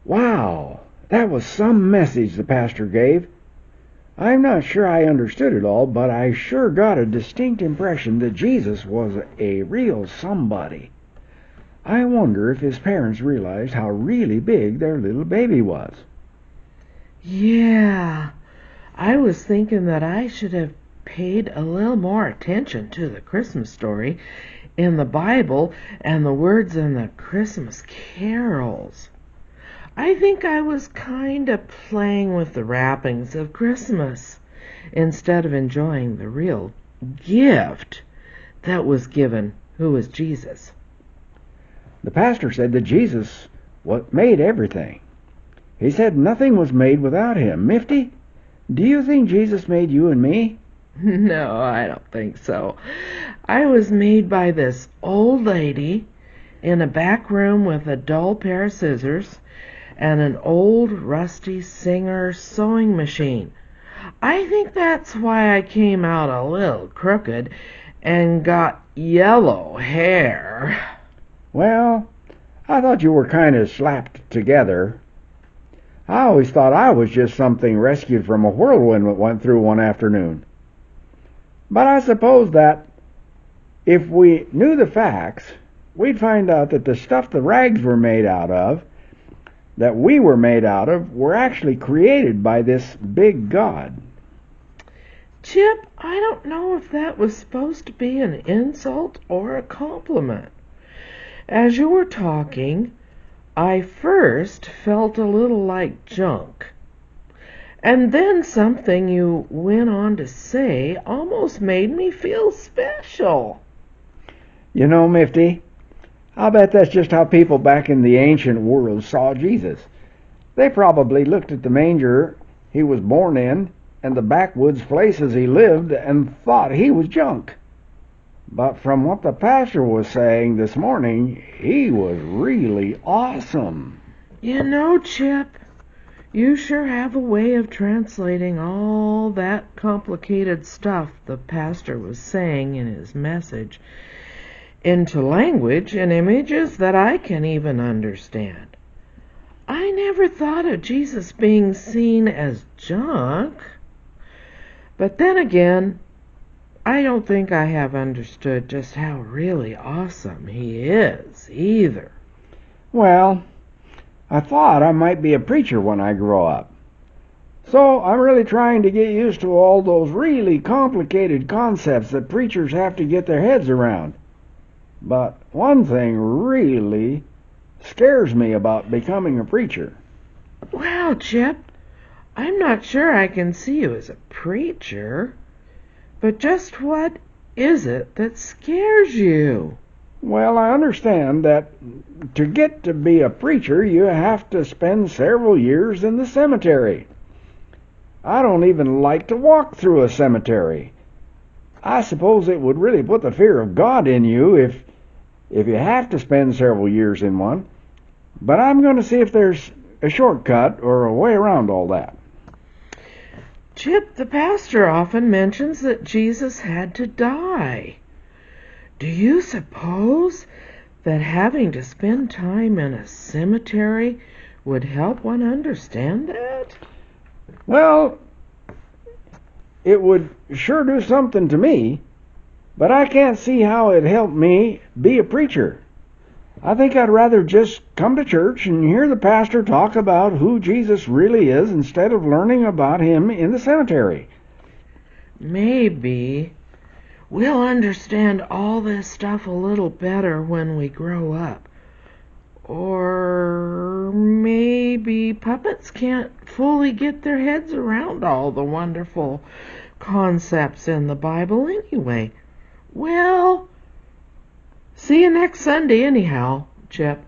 Wow, that was some message the pastor gave. I'm not sure I understood it all, but I sure got a distinct impression that Jesus was a real somebody. I wonder if his parents realized how really big their little baby was. Yeah, I was thinking that I should have paid a little more attention to the Christmas story in the Bible and the words in the Christmas carols. I think I was kind of playing with the wrappings of Christmas instead of enjoying the real gift that was given, who was Jesus. The pastor said that Jesus made everything. He said nothing was made without him. Mifty, do you think Jesus made you and me? No, I don't think so. I was made by this old lady in a back room with a dull pair of scissors and an old rusty Singer sewing machine. I think that's why I came out a little crooked and got yellow hair. Well, I thought you were kind of slapped together. I always thought I was just something rescued from a whirlwind that went through one afternoon. But I suppose that if we knew the facts, we'd find out that the stuff the rags were made out of, that we were made out of, were actually created by this big God. Chip, I don't know if that was supposed to be an insult or a compliment. As you were talking, I first felt a little like junk. And then something you went on to say almost made me feel special. You know, Mifty, I'll bet that's just how people back in the ancient world saw Jesus. They probably looked at the manger he was born in and the backwoods places he lived and thought he was junk. But from what the pastor was saying this morning, he was really awesome. You know, Chip, you sure have a way of translating all that complicated stuff the pastor was saying in his message into language and images that I can even understand. I never thought of Jesus being seen as junk. But then again, I don't think I have understood just how really awesome he is either. Well, I thought I might be a preacher when I grow up. So I'm really trying to get used to all those really complicated concepts that preachers have to get their heads around. But one thing really scares me about becoming a preacher. Well, Chip, I'm not sure I can see you as a preacher, but just what is it that scares you? Well, I understand that to get to be a preacher, you have to spend several years in the cemetery. I don't even like to walk through a cemetery. I suppose it would really put the fear of God in you if you have to spend several years in one. But I'm going to see if there's a shortcut or a way around all that. Chip, the pastor often mentions that Jesus had to die. Do you suppose that having to spend time in a cemetery would help one understand that? Well, it would sure do something to me, but I can't see how it'd help me be a preacher. I think I'd rather just come to church and hear the pastor talk about who Jesus really is instead of learning about him in the cemetery. Maybe we'll understand all this stuff a little better when we grow up. Or maybe puppets can't fully get their heads around all the wonderful concepts in the Bible anyway. Well, see you next Sunday anyhow, Chip.